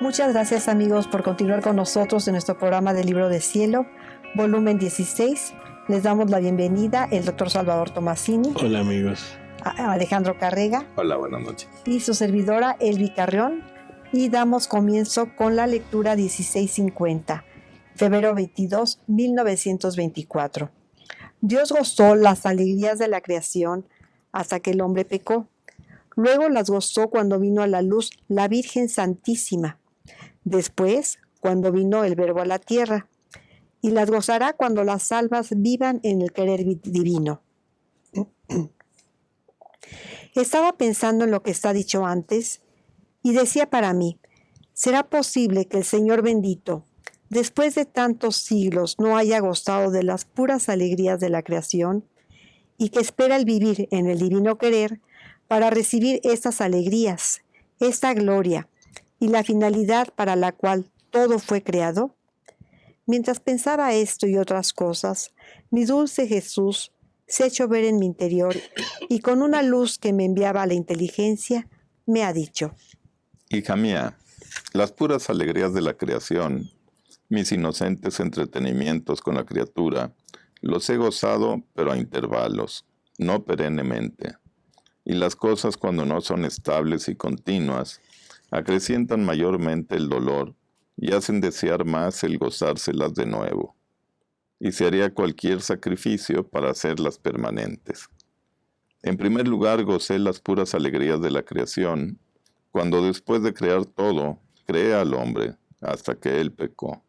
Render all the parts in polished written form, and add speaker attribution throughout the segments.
Speaker 1: Muchas gracias, amigos, por continuar con nosotros en nuestro programa del Libro del Cielo, volumen 16. Les damos la bienvenida el doctor Salvador Tomasini.
Speaker 2: Hola, amigos.
Speaker 1: Alejandro Carrega.
Speaker 3: Hola, buenas noches.
Speaker 1: Y su servidora, Elvi Carrión. Y damos comienzo con la lectura 1650, febrero 22, 1924. Dios gozó las alegrías de la creación hasta que el hombre pecó. Luego las gozó cuando vino a la luz la Virgen Santísima. Después, cuando vino el Verbo a la tierra. Y las gozará cuando las almas vivan en el querer divino. Estaba pensando en lo que está dicho antes y decía para mí, ¿será posible que el Señor bendito, después de tantos siglos, no haya gozado de las puras alegrías de la creación y que espera el vivir en el divino querer para recibir estas alegrías, esta gloria y la finalidad para la cual todo fue creado? Mientras pensaba esto y otras cosas, mi dulce Jesús se ha hecho ver en mi interior y con una luz que me enviaba a la inteligencia, me ha dicho:
Speaker 3: Hija mía, las puras alegrías de la creación, mis inocentes entretenimientos con la criatura, los he gozado, pero a intervalos, no perennemente. Y las cosas, cuando no son estables y continuas, acrecientan mayormente el dolor y hacen desear más el gozárselas de nuevo. Y se haría cualquier sacrificio para hacerlas permanentes. En primer lugar, gocé las puras alegrías de la creación, cuando después de crear todo, crea al hombre, hasta que él pecó.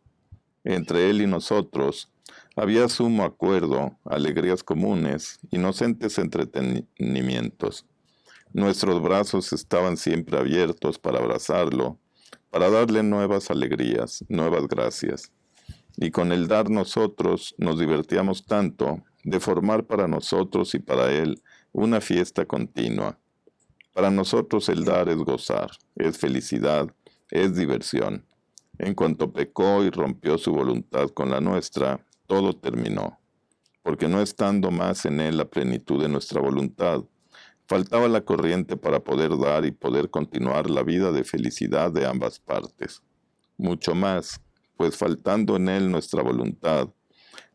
Speaker 3: Entre él y nosotros había sumo acuerdo, alegrías comunes, inocentes entretenimientos. Nuestros brazos estaban siempre abiertos para abrazarlo, para darle nuevas alegrías, nuevas gracias. Y con el dar nosotros nos divertíamos tanto de formar para nosotros y para él una fiesta continua. Para nosotros el dar es gozar, es felicidad, es diversión. En cuanto pecó y rompió su voluntad con la nuestra, todo terminó. Porque no estando más en él la plenitud de nuestra voluntad, faltaba la corriente para poder dar y poder continuar la vida de felicidad de ambas partes. Mucho más, pues faltando en él nuestra voluntad,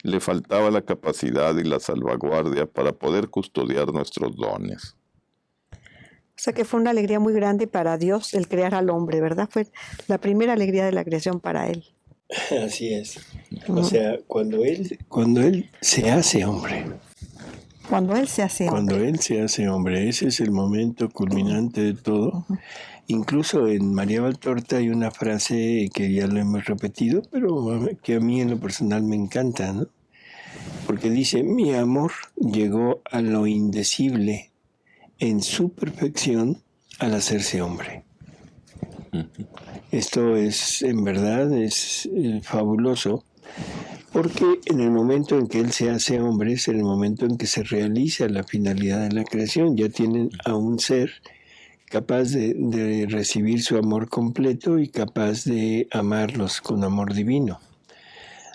Speaker 3: le faltaba la capacidad y la salvaguardia para poder custodiar nuestros dones.
Speaker 1: O sea que fue una alegría muy grande para Dios el crear al hombre, ¿verdad? Fue la primera alegría de la creación para él.
Speaker 2: Así es. O sea, cuando él se hace hombre.
Speaker 1: Cuando él se hace hombre.
Speaker 2: Cuando él se hace hombre, ese es el momento culminante de todo. Incluso en María Valtorta hay una frase que ya lo hemos repetido, pero que a mí en lo personal me encanta, ¿no? Porque dice, mi amor llegó a lo indecible en su perfección al hacerse hombre. Esto es, en verdad, es fabuloso, porque en el momento en que él se hace hombre es el momento en que se realiza la finalidad de la creación. Ya tienen a un ser capaz de recibir su amor completo y capaz de amarlos con amor divino.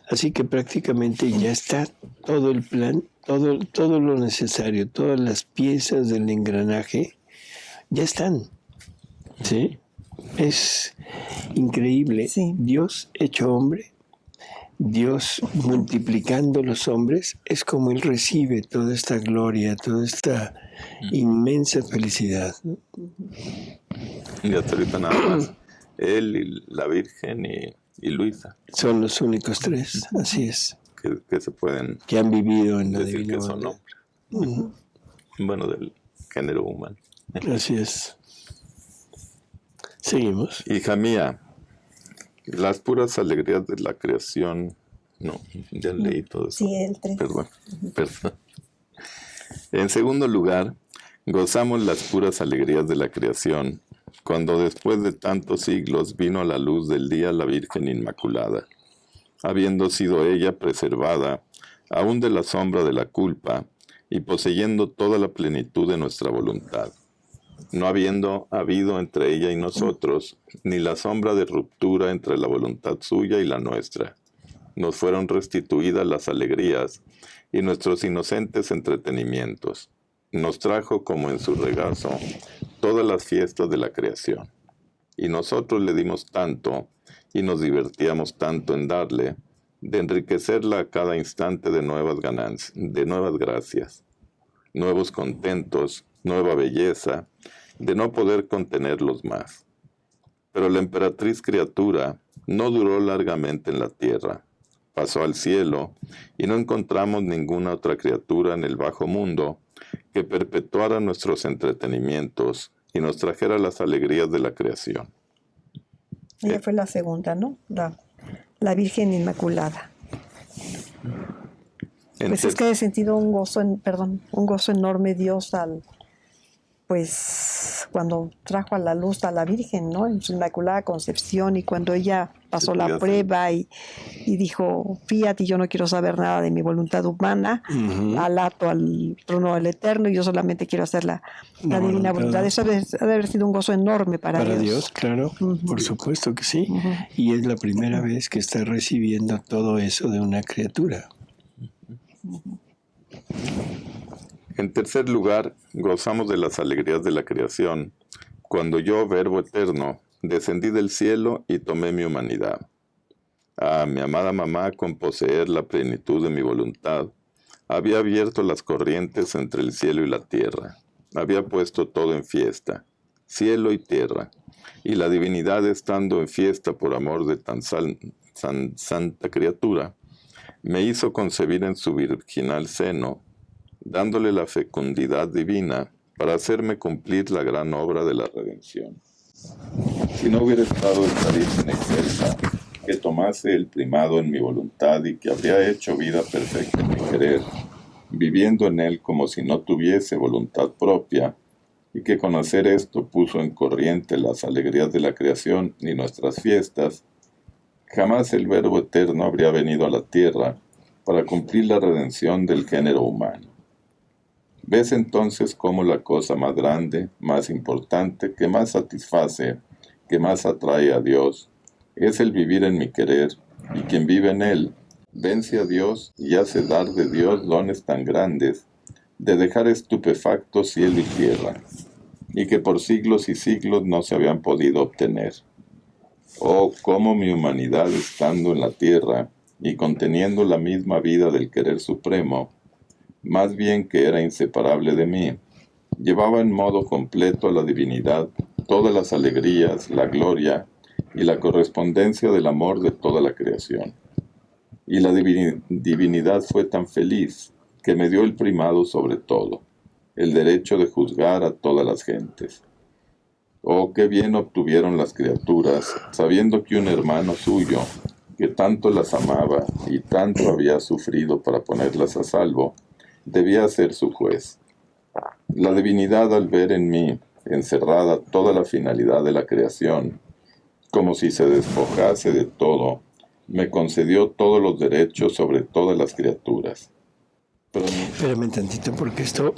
Speaker 2: Así que prácticamente ya está todo el plan, todo lo necesario, todas las piezas del engranaje ya están. ¿Sí? Es increíble.
Speaker 1: Sí.
Speaker 2: Dios hecho hombre, Dios multiplicando los hombres, es como Él recibe toda esta gloria, toda esta inmensa felicidad, ¿no?
Speaker 3: Y hasta ahorita nada más, él y la Virgen y Luisa.
Speaker 2: Son los únicos tres, así es,
Speaker 3: Que se pueden
Speaker 2: que han vivido en la
Speaker 3: decir
Speaker 2: divina
Speaker 3: que son
Speaker 2: voluntad.
Speaker 3: hombres. Bueno, del género humano.
Speaker 2: Así es. Seguimos.
Speaker 3: Hija mía, las puras alegrías de la creación... No, ya leí todo eso.
Speaker 1: Sí, el 3.
Speaker 3: Perdón. En segundo lugar, gozamos las puras alegrías de la creación, cuando después de tantos siglos vino a la luz del día la Virgen Inmaculada, habiendo sido ella preservada aún de la sombra de la culpa y poseyendo toda la plenitud de nuestra voluntad, no habiendo habido entre ella y nosotros ni la sombra de ruptura entre la voluntad suya y la nuestra. Nos fueron restituidas las alegrías y nuestros inocentes entretenimientos. Nos trajo como en su regazo todas las fiestas de la creación. Y nosotros le dimos tanto y nos divertíamos tanto en darle, de enriquecerla a cada instante de nuevas ganancias, de nuevas gracias, nuevos contentos, nueva belleza, de no poder contenerlos más. Pero la emperatriz criatura no duró largamente en la tierra. Pasó al cielo y no encontramos ninguna otra criatura en el bajo mundo que perpetuara nuestros entretenimientos y nos trajera las alegrías de la creación.
Speaker 1: Ella fue la segunda, ¿no? La Virgen Inmaculada. Pues es que he sentido un gozo enorme Dios cuando trajo a la luz a la Virgen, ¿no? En su Inmaculada Concepción, y cuando ella pasó la prueba y dijo, fíjate, yo no quiero saber nada de mi voluntad humana, alato al trono del Eterno, y yo solamente quiero hacer la divina voluntad. Eso ha de haber sido un gozo enorme para Dios.
Speaker 2: Para Dios, claro, por supuesto que sí. Y es la primera vez que está recibiendo todo eso de una criatura.
Speaker 3: En tercer lugar, gozamos de las alegrías de la creación, cuando yo, Verbo eterno, descendí del cielo y tomé mi humanidad. Mi amada mamá, con poseer la plenitud de mi voluntad, había abierto las corrientes entre el cielo y la tierra, había puesto todo en fiesta, cielo y tierra, y la divinidad, estando en fiesta por amor de tan santa criatura, me hizo concebir en su virginal seno, dándole la fecundidad divina para hacerme cumplir la gran obra de la redención. Si no hubiera estado esta Virgen excelsa, que tomase el primado en mi voluntad y que habría hecho vida perfecta en mi querer, viviendo en él como si no tuviese voluntad propia, y que con hacer esto puso en corriente las alegrías de la creación y nuestras fiestas, jamás el Verbo eterno habría venido a la tierra para cumplir la redención del género humano. ¿Ves entonces cómo la cosa más grande, más importante, que más satisface, que más atrae a Dios, es el vivir en mi querer, y quien vive en él, vence a Dios y hace dar de Dios dones tan grandes, de dejar estupefactos cielo y tierra, y que por siglos y siglos no se habían podido obtener? Oh, cómo mi humanidad, estando en la tierra, y conteniendo la misma vida del querer supremo, más bien que era inseparable de mí, llevaba en modo completo a la divinidad todas las alegrías, la gloria y la correspondencia del amor de toda la creación. Y la divinidad fue tan feliz que me dio el primado sobre todo, el derecho de juzgar a todas las gentes. Oh, qué bien obtuvieron las criaturas, sabiendo que un hermano suyo, que tanto las amaba y tanto había sufrido para ponerlas a salvo, debía ser su juez. La divinidad, al ver en mí encerrada toda la finalidad de la creación, como si se despojase de todo, me concedió todos los derechos sobre todas las criaturas.
Speaker 2: Espérame tantito, porque esto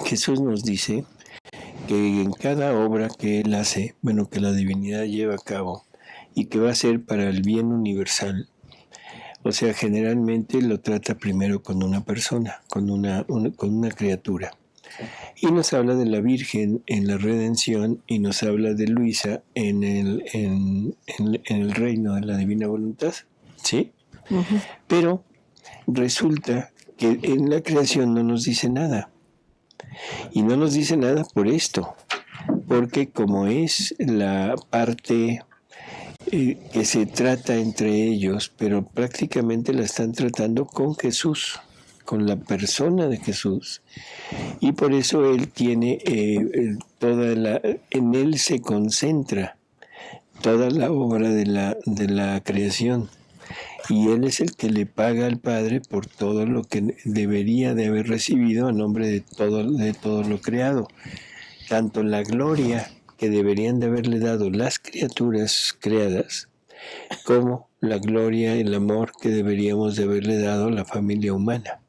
Speaker 2: Jesús nos dice que en cada obra que Él hace, que la divinidad lleva a cabo y que va a ser para el bien universal, o sea, generalmente lo trata primero con una persona, con una criatura. Y nos habla de la Virgen en la redención y nos habla de Luisa en el reino de la divina voluntad, ¿sí? Pero resulta que en la creación no nos dice nada. Y no nos dice nada por esto, porque como es la parte que se trata entre ellos, pero prácticamente la están tratando con Jesús, con la persona de Jesús, y por eso Él tiene en Él se concentra toda la obra de la creación, y Él es el que le paga al Padre por todo lo que debería de haber recibido a nombre de todo lo creado, tanto la gloria que deberían de haberle dado las criaturas creadas, como la gloria y el amor que deberíamos de haberle dado a la familia humana,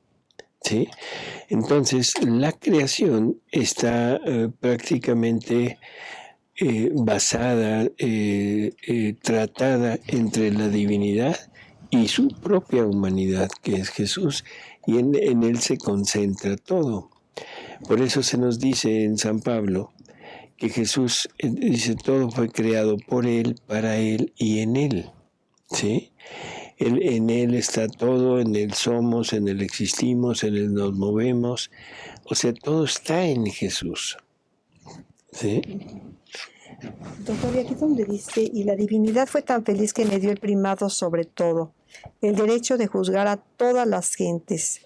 Speaker 2: ¿sí? Entonces, la creación está prácticamente basada, tratada entre la divinidad y su propia humanidad, que es Jesús, y en Él se concentra todo. Por eso se nos dice en San Pablo que Jesús dice todo fue creado por Él, para Él y en Él. ¿Sí? En Él está todo, en Él somos, en Él existimos, en Él nos movemos. O sea, todo está en Jesús. ¿Sí?
Speaker 1: Doctor, y aquí es donde dice, y la divinidad fue tan feliz que me dio el primado sobre todo, el derecho de juzgar a todas las gentes.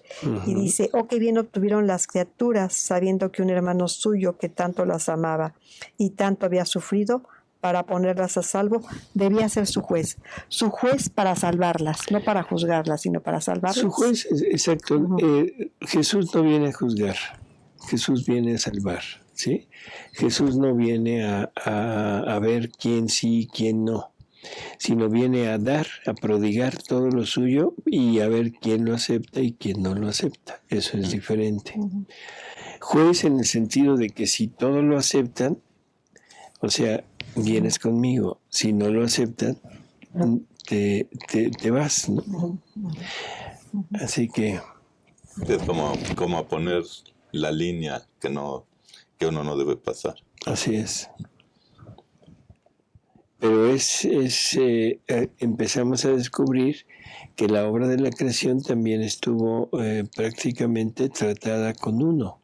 Speaker 1: Y dice, oh, qué bien obtuvieron las criaturas, sabiendo que un hermano suyo que tanto las amaba y tanto había sufrido, para ponerlas a salvo, debía ser su juez para salvarlas, no para juzgarlas, sino para salvarlas.
Speaker 2: Su juez, exacto. Jesús no viene a juzgar, Jesús viene a salvar, ¿sí? Jesús no viene a ver quién sí y quién no, sino viene a dar, a prodigar todo lo suyo y a ver quién lo acepta y quién no lo acepta. Eso es diferente. Juez en el sentido de que si todos lo aceptan, o sea, vienes conmigo. Si no lo aceptan, te vas, ¿no? Así que...
Speaker 3: Es como a poner la línea que uno no debe pasar.
Speaker 2: Así es. Pero empezamos a descubrir que la obra de la creación también estuvo prácticamente tratada con uno.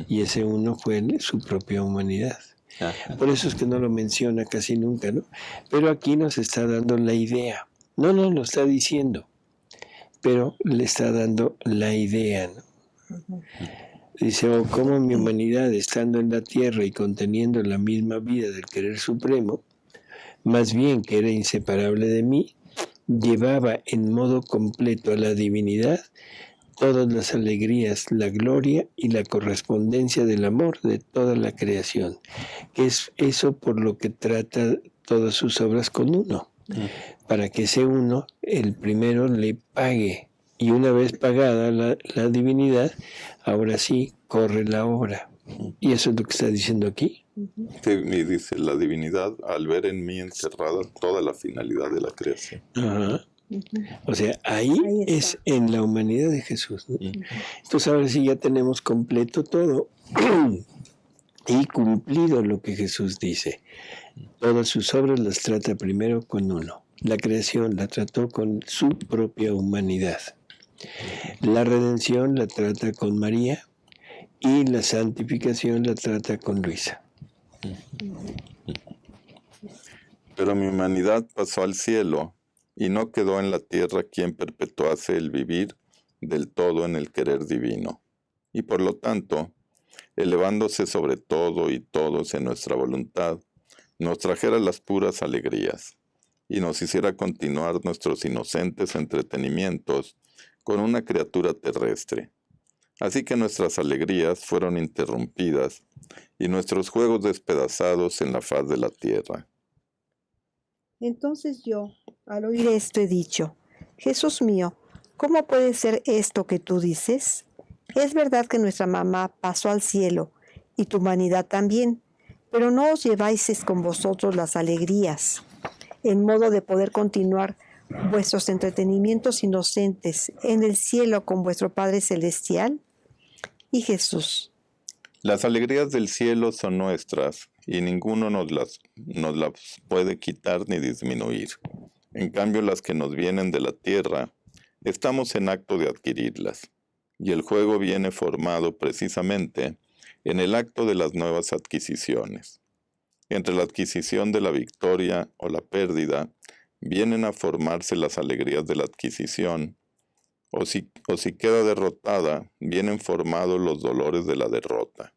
Speaker 2: Y ese uno fue su propia humanidad. Por eso es que no lo menciona casi nunca, ¿no? Pero aquí nos está dando la idea. No nos lo está diciendo, pero le está dando la idea, ¿no? Dice, oh, cómo mi humanidad, estando en la tierra y conteniendo la misma vida del querer supremo, más bien que era inseparable de mí, llevaba en modo completo a la divinidad todas las alegrías, la gloria y la correspondencia del amor de toda la creación, que es eso por lo que trata todas sus obras con uno, para que ese uno, el primero, le pague, y una vez pagada la divinidad, ahora sí corre la obra. Y eso es lo que está diciendo aquí.
Speaker 3: Sí, y dice, la divinidad, al ver en mí encerrada toda la finalidad de la creación.
Speaker 2: Ajá. O sea, ahí es en la humanidad de Jesús, ¿no? Entonces ahora sí ya tenemos completo todo y cumplido lo que Jesús dice. Todas sus obras las trata primero con uno. La creación la trató con su propia humanidad. La redención la trata con María y la santificación la trata con Luisa.
Speaker 3: Pero mi humanidad pasó al cielo y no quedó en la tierra quien perpetuase el vivir del todo en el querer divino. Y por lo tanto, elevándose sobre todo y todos en nuestra voluntad, nos trajera las puras alegrías, y nos hiciera continuar nuestros inocentes entretenimientos con una criatura terrestre. Así que nuestras alegrías fueron interrumpidas, y nuestros juegos despedazados en la faz de la tierra.
Speaker 1: Entonces yo, al oír esto, he dicho, Jesús mío, ¿cómo puede ser esto que tú dices? Es verdad que nuestra mamá pasó al cielo, y tu humanidad también, pero no os lleváis con vosotros las alegrías, en modo de poder continuar vuestros entretenimientos inocentes en el cielo con vuestro Padre Celestial. Y Jesús.
Speaker 3: Las alegrías del cielo son nuestras, y ninguno nos las puede quitar ni disminuir. En cambio, las que nos vienen de la tierra, estamos en acto de adquirirlas, y el juego viene formado precisamente en el acto de las nuevas adquisiciones. Entre la adquisición de la victoria o la pérdida, vienen a formarse las alegrías de la adquisición, o si queda derrotada, vienen formados los dolores de la derrota.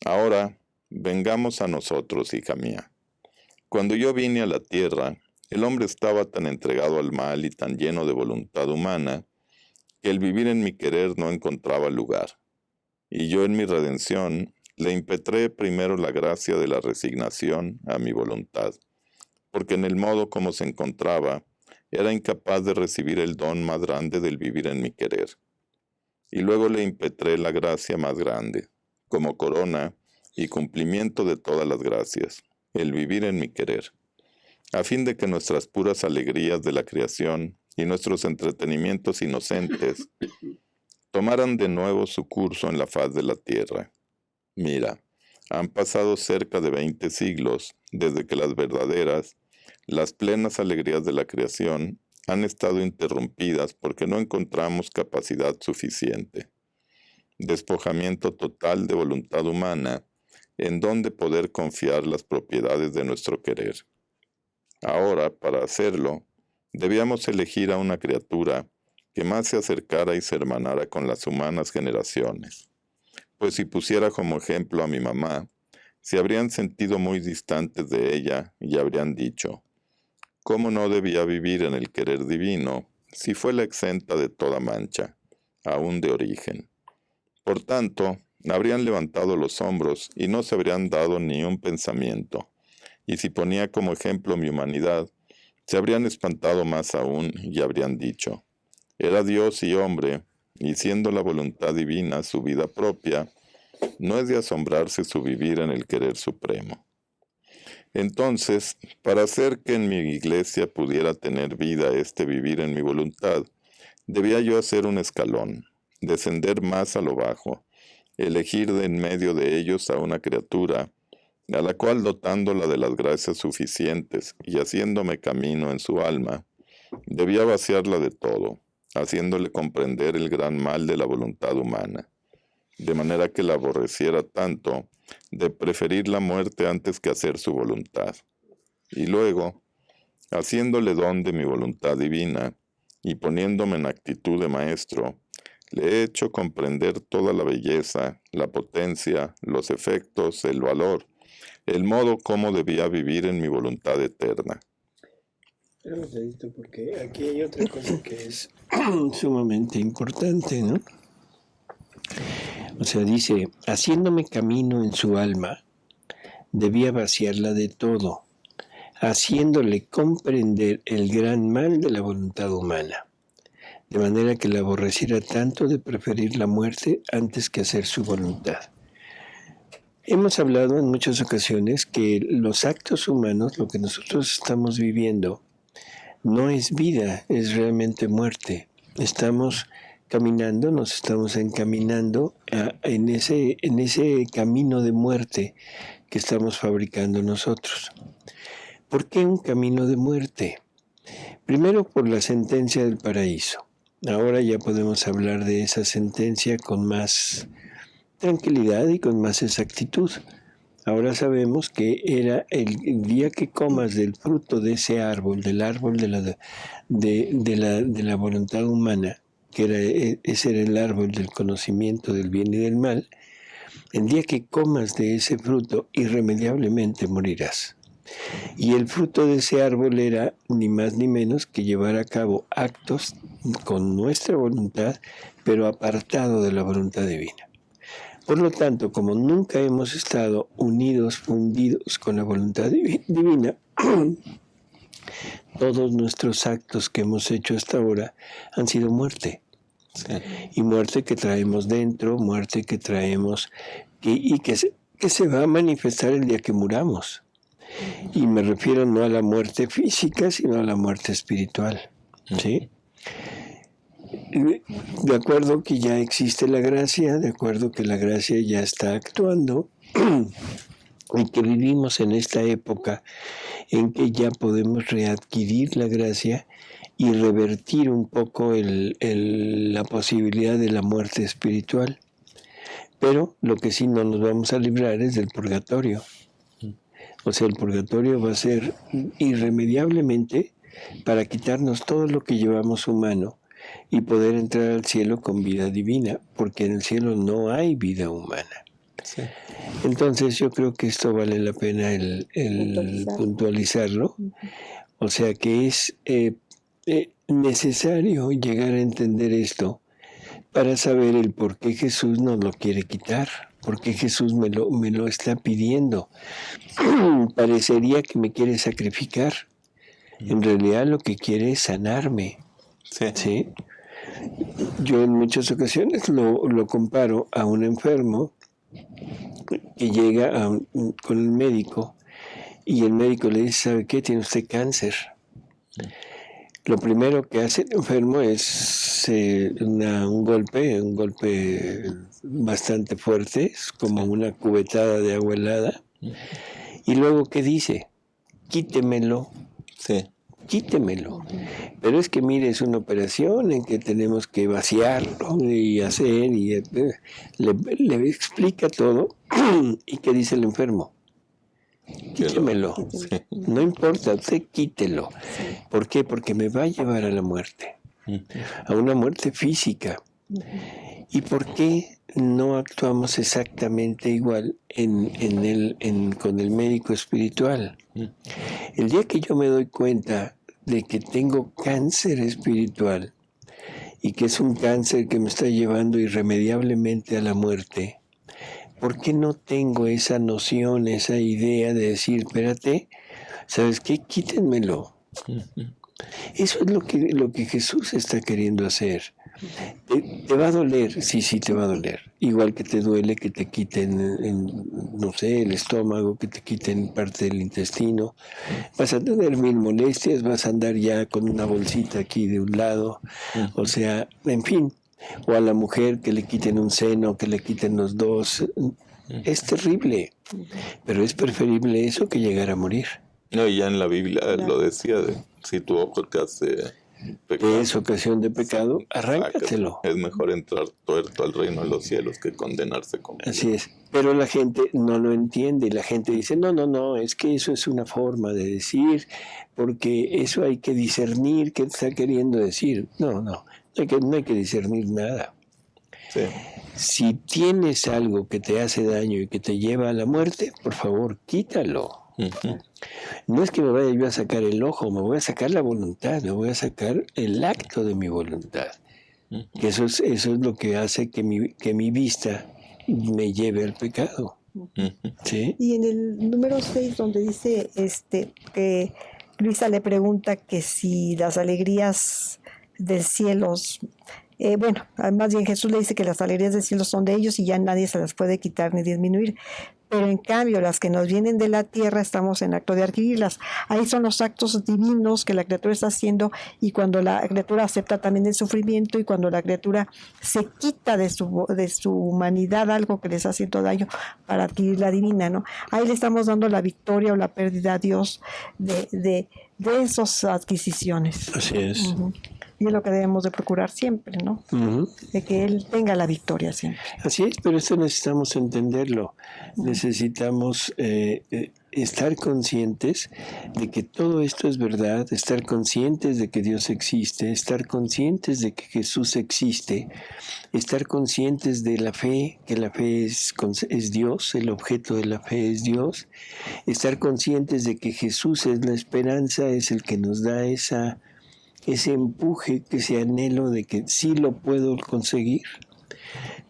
Speaker 3: Ahora, vengamos a nosotros, hija mía. Cuando yo vine a la tierra, el hombre estaba tan entregado al mal y tan lleno de voluntad humana, que el vivir en mi querer no encontraba lugar. Y yo en mi redención le impetré primero la gracia de la resignación a mi voluntad, porque en el modo como se encontraba, era incapaz de recibir el don más grande del vivir en mi querer. Y luego le impetré la gracia más grande, como corona y cumplimiento de todas las gracias, el vivir en mi querer, a fin de que nuestras puras alegrías de la creación y nuestros entretenimientos inocentes tomaran de nuevo su curso en la faz de la tierra. Mira, Han pasado cerca de 20 siglos desde que las plenas alegrías de la creación han estado interrumpidas porque no encontramos capacidad suficiente. Despojamiento total de voluntad humana en donde poder confiar las propiedades de nuestro querer. Ahora, para hacerlo, debíamos elegir a una criatura que más se acercara y se hermanara con las humanas generaciones. Pues si pusiera como ejemplo a mi mamá, se habrían sentido muy distantes de ella y habrían dicho, ¿cómo no debía vivir en el querer divino si fue la exenta de toda mancha, aún de origen? Por tanto, habrían levantado los hombros y no se habrían dado ni un pensamiento, y si ponía como ejemplo mi humanidad, se habrían espantado más aún y habrían dicho, era Dios y hombre, y siendo la voluntad divina su vida propia, no es de asombrarse su vivir en el querer supremo. Entonces, para hacer que en mi iglesia pudiera tener vida este vivir en mi voluntad, debía yo hacer un escalón, descender más a lo bajo, elegir de en medio de ellos a una criatura, a la cual dotándola de las gracias suficientes y haciéndome camino en su alma, debía vaciarla de todo, haciéndole comprender el gran mal de la voluntad humana, de manera que la aborreciera tanto, de preferir la muerte antes que hacer su voluntad. Y luego, haciéndole don de mi voluntad divina, y poniéndome en actitud de maestro, le he hecho comprender toda la belleza, la potencia, los efectos, el valor, el modo como debía vivir en mi voluntad eterna.
Speaker 2: Porque aquí hay otra cosa que es sumamente importante, ¿no? O sea, dice, haciéndome camino en su alma, debía vaciarla de todo, haciéndole comprender el gran mal de la voluntad humana, de manera que la aborreciera tanto de preferir la muerte antes que hacer su voluntad. Hemos hablado en muchas ocasiones que los actos humanos, lo que nosotros estamos viviendo, no es vida, es realmente muerte. Estamos caminando, nos estamos encaminando en ese camino de muerte que estamos fabricando nosotros. ¿Por qué un camino de muerte? Primero, por la sentencia del paraíso. Ahora ya podemos hablar de esa sentencia con más tranquilidad y con más exactitud. Ahora sabemos que era el día que comas del fruto de ese árbol, del árbol de la voluntad humana, ese era el árbol del conocimiento del bien y del mal, el día que comas de ese fruto, irremediablemente morirás. Y el fruto de ese árbol era ni más ni menos que llevar a cabo actos con nuestra voluntad, pero apartado de la voluntad divina. Por lo tanto, como nunca hemos estado unidos, fundidos con la voluntad divina, todos nuestros actos que hemos hecho hasta ahora han sido muerte. Sí. Y muerte que traemos dentro, muerte que traemos que se va a manifestar el día que muramos. Y me refiero no a la muerte física, sino a la muerte espiritual. ¿Sí? De acuerdo que ya existe la gracia, de acuerdo que la gracia ya está actuando, y que vivimos en esta época en que ya podemos readquirir la gracia y revertir un poco la posibilidad de la muerte espiritual. Pero lo que sí no nos vamos a librar es del purgatorio. O sea, el purgatorio va a ser irremediablemente para quitarnos todo lo que llevamos humano y poder entrar al cielo con vida divina, porque en el cielo no hay vida humana. Sí. Entonces yo creo que esto vale la pena el puntualizarlo. O sea que es necesario llegar a entender esto para saber el por qué Jesús nos lo quiere quitar, por qué Jesús me lo está pidiendo. Parecería que me quiere sacrificar. En realidad lo que quiere es sanarme. Sí. ¿Sí? Yo en muchas ocasiones lo comparo a un enfermo que llega con el médico y el médico le dice, ¿sabe qué? Tiene usted cáncer. Lo primero que hace el enfermo es un golpe bastante fuerte, es como una cubetada de agua helada. Y luego, ¿qué dice? Quítemelo.
Speaker 3: Sí.
Speaker 2: Quítemelo. Pero es que, mire, es una operación en que tenemos que vaciarlo y hacer, y le explica todo. ¿Y qué dice el enfermo? Quítemelo.
Speaker 3: Sí.
Speaker 2: No importa, usted quítelo. ¿Por qué? Porque me va a llevar a la muerte, a una muerte física. ¿Y por qué no actuamos exactamente igual con el médico espiritual? El día que yo me doy cuenta de que tengo cáncer espiritual y que es un cáncer que me está llevando irremediablemente a la muerte, ¿por qué no tengo esa noción, esa idea de decir, espérate, ¿sabes qué? Quítenmelo. Eso es lo que Jesús está queriendo hacer. ¿Te va a doler? Sí, te va a doler. Igual que te duele que te quiten, no sé, el estómago, que te quiten parte del intestino. Vas a tener 1000 molestias, vas a andar ya con una bolsita aquí de un lado. O sea, en fin. O a la mujer que le quiten un seno, que le quiten los dos. Es terrible. Pero es preferible eso que llegar a morir.
Speaker 3: No, y ya en la Biblia lo decía, si tu ojo te hace pecado,
Speaker 2: es ocasión de pecado, arráncatelo.
Speaker 3: Es mejor entrar tuerto al reino de los cielos que condenarse con vida.
Speaker 2: Así es. Pero la gente no lo entiende y la gente dice, no, es que eso es una forma de decir, porque eso hay que discernir qué está queriendo decir. No hay que discernir nada.
Speaker 3: Sí.
Speaker 2: Si tienes algo que te hace daño y que te lleva a la muerte, por favor, quítalo. No es que me vaya yo a sacar el ojo, me voy a sacar la voluntad, me voy a sacar el acto de mi voluntad. Que eso es lo que hace que mi vista me lleve al pecado. ¿Sí?
Speaker 1: Y en el número 6, donde dice que Luisa le pregunta que si las alegrías del cielo, bueno, más bien Jesús le dice que las alegrías del cielo son de ellos y ya nadie se las puede quitar ni disminuir. Pero en cambio, las que nos vienen de la tierra, estamos en acto de adquirirlas. Ahí son los actos divinos que la criatura está haciendo, y cuando la criatura acepta también el sufrimiento, y cuando la criatura se quita de su humanidad algo que les está haciendo daño para adquirir la divina, ¿no? Ahí le estamos dando la victoria o la pérdida a Dios de esas adquisiciones.
Speaker 2: Así es.
Speaker 1: Uh-huh. Y es lo que debemos de procurar siempre, ¿no?
Speaker 2: Uh-huh.
Speaker 1: De que Él tenga la victoria siempre.
Speaker 2: Así es, pero eso necesitamos entenderlo. Uh-huh. Necesitamos estar conscientes de que todo esto es verdad, estar conscientes de que Dios existe, estar conscientes de que Jesús existe, estar conscientes de la fe, que la fe es Dios, el objeto de la fe es Dios, estar conscientes de que Jesús es la esperanza, es el que nos da ese empuje, ese anhelo de que sí lo puedo conseguir.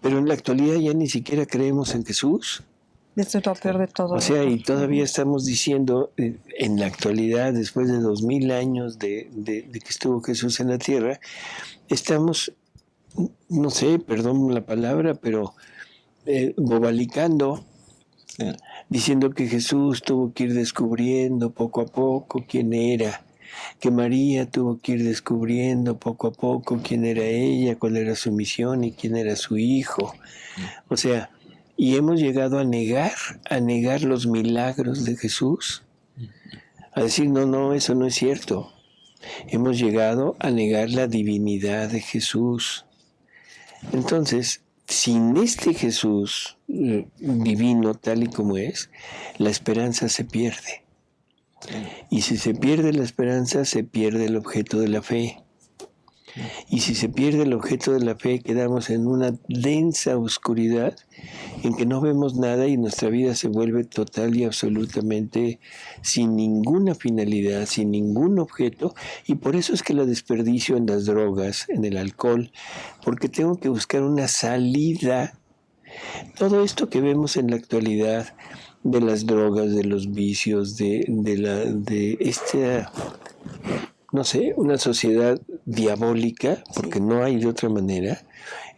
Speaker 2: Pero en la actualidad ya ni siquiera creemos en Jesús.
Speaker 1: Esto es lo peor de todo.
Speaker 2: O sea, y todavía estamos diciendo, en la actualidad, después de 2000 años de que estuvo Jesús en la tierra, estamos, no sé, perdón la palabra, pero bobalicando, sí, diciendo que Jesús tuvo que ir descubriendo poco a poco quién era, que María tuvo que ir descubriendo poco a poco quién era ella, cuál era su misión y quién era su hijo. O sea, y hemos llegado a negar los milagros de Jesús, a decir, no, eso no es cierto. Hemos llegado a negar la divinidad de Jesús. Entonces, sin este Jesús divino tal y como es, la esperanza se pierde. Y si se pierde la esperanza, se pierde el objeto de la fe. Y si se pierde el objeto de la fe, quedamos en una densa oscuridad en que no vemos nada y nuestra vida se vuelve total y absolutamente sin ninguna finalidad, sin ningún objeto. Y por eso es que la desperdicio en las drogas, en el alcohol, porque tengo que buscar una salida. Todo esto que vemos en la actualidad de las drogas, de los vicios, de esta no sé, una sociedad diabólica, porque no hay de otra manera,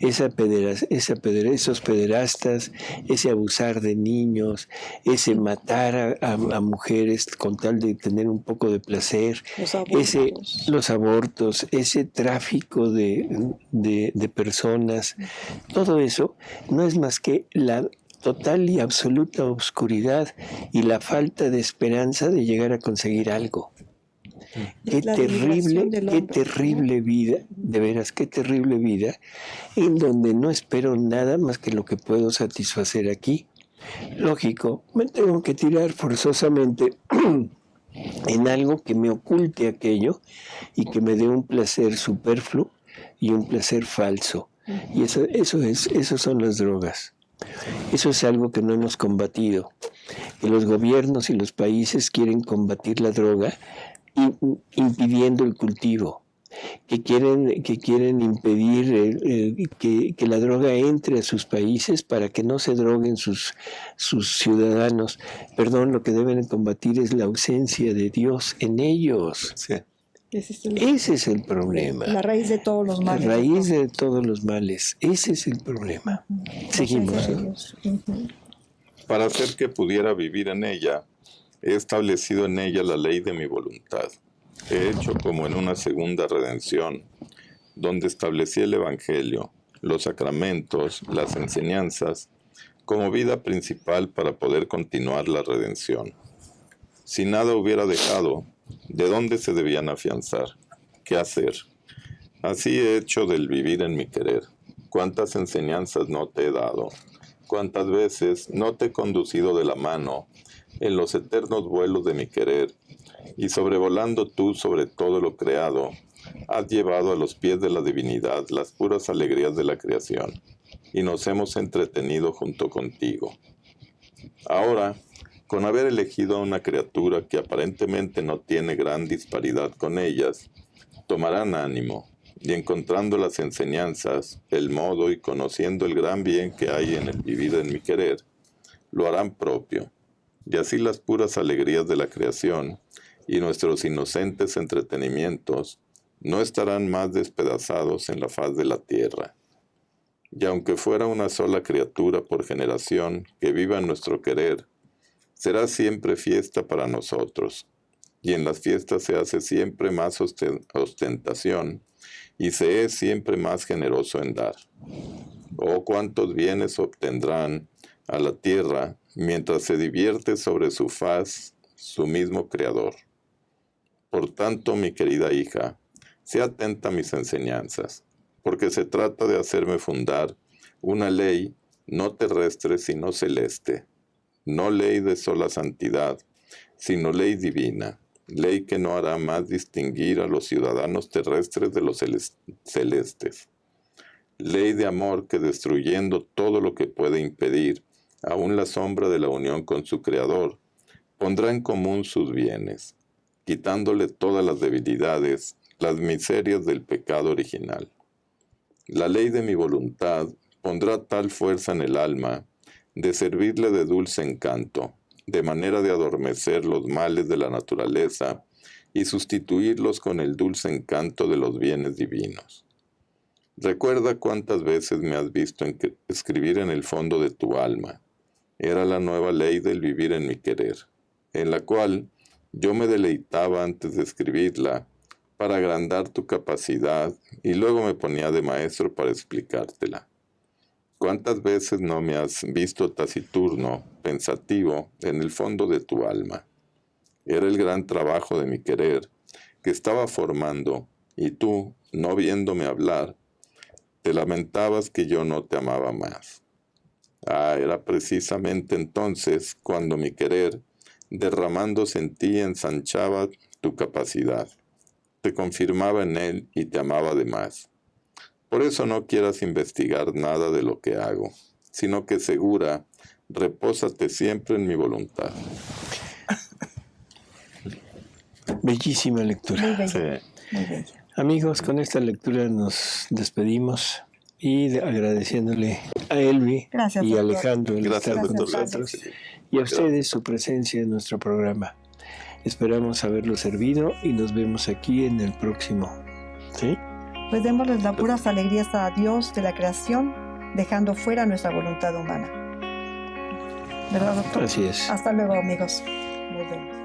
Speaker 2: esos pederastas, ese abusar de niños, ese matar a mujeres con tal de tener un poco de placer, los abortos, ese tráfico de personas, todo eso no es más que la total y absoluta oscuridad y la falta de esperanza de llegar a conseguir algo. Qué terrible vida, de veras, qué terrible vida, en donde no espero nada más que lo que puedo satisfacer aquí. Lógico, me tengo que tirar forzosamente en algo que me oculte aquello y que me dé un placer superfluo y un placer falso. Y eso son las drogas. Eso es algo que no hemos combatido. Que los gobiernos y los países quieren combatir la droga impidiendo el cultivo, que quieren impedir que la droga entre a sus países para que no se droguen sus ciudadanos. Perdón, lo que deben combatir es la ausencia de Dios en ellos.
Speaker 3: Sí.
Speaker 2: Ese es el problema.
Speaker 1: La raíz de todos los males.
Speaker 2: La raíz de todos los males. Ese es el problema. Seguimos.
Speaker 3: Para hacer que pudiera vivir en ella, he establecido en ella la ley de mi voluntad. He hecho como en una segunda redención, donde establecí el Evangelio, los sacramentos, las enseñanzas, como vida principal para poder continuar la redención. Si nada hubiera dejado, ¿de dónde se debían afianzar? ¿Qué hacer? Así he hecho del vivir en mi querer. ¿Cuántas enseñanzas no te he dado? ¿Cuántas veces no te he conducido de la mano en los eternos vuelos de mi querer, y sobrevolando tú sobre todo lo creado, has llevado a los pies de la divinidad las puras alegrías de la creación, y nos hemos entretenido junto contigo. Ahora, con haber elegido a una criatura que aparentemente no tiene gran disparidad con ellas, tomarán ánimo, y encontrando las enseñanzas, el modo y conociendo el gran bien que hay en el vivir en mi querer, lo harán propio. Y así las puras alegrías de la creación y nuestros inocentes entretenimientos no estarán más despedazados en la faz de la tierra. Y aunque fuera una sola criatura por generación que viva en nuestro querer, será siempre fiesta para nosotros, y en las fiestas se hace siempre más ostentación, y se es siempre más generoso en dar. Oh, cuántos bienes obtendrán a la tierra mientras se divierte sobre su faz su mismo Creador. Por tanto, mi querida hija, sea atenta a mis enseñanzas, porque se trata de hacerme fundar una ley no terrestre sino celeste, no ley de sola santidad, sino ley divina, ley que no hará más distinguir a los ciudadanos terrestres de los celestes, ley de amor que destruyendo todo lo que puede impedir aún la sombra de la unión con su Creador, pondrá en común sus bienes, quitándole todas las debilidades, las miserias del pecado original. La ley de mi voluntad pondrá tal fuerza en el alma de servirle de dulce encanto, de manera de adormecer los males de la naturaleza y sustituirlos con el dulce encanto de los bienes divinos. Recuerda cuántas veces me has visto escribir en el fondo de tu alma. Era la nueva ley del vivir en mi querer, en la cual yo me deleitaba antes de escribirla para agrandar tu capacidad y luego me ponía de maestro para explicártela. ¿Cuántas veces no me has visto taciturno, pensativo, en el fondo de tu alma? Era el gran trabajo de mi querer, que estaba formando, y tú, no viéndome hablar, te lamentabas que yo no te amaba más. Era precisamente entonces cuando mi querer, derramándose en ti, ensanchaba tu capacidad, te confirmaba en él y te amaba de más. Por eso no quieras investigar nada de lo que hago, sino que segura, repósate siempre en mi voluntad.
Speaker 2: Bellísima lectura.
Speaker 1: Muy bella.
Speaker 3: Sí.
Speaker 1: Muy bella.
Speaker 2: Amigos, con esta lectura nos despedimos y agradeciéndole a Elvi
Speaker 1: Gracias,
Speaker 2: y a
Speaker 1: doctor.
Speaker 2: Alejandro el
Speaker 3: Gracias,
Speaker 2: estar con
Speaker 3: doctor.
Speaker 2: nosotros
Speaker 3: Gracias.
Speaker 2: y a ustedes su presencia en nuestro programa. Esperamos haberlo servido y nos vemos aquí en el próximo. ¿Sí?
Speaker 1: Pues démosles las puras alegrías a Dios de la creación, dejando fuera nuestra voluntad humana. ¿Verdad, doctor?
Speaker 2: Así es.
Speaker 1: Hasta luego, amigos. Nos vemos.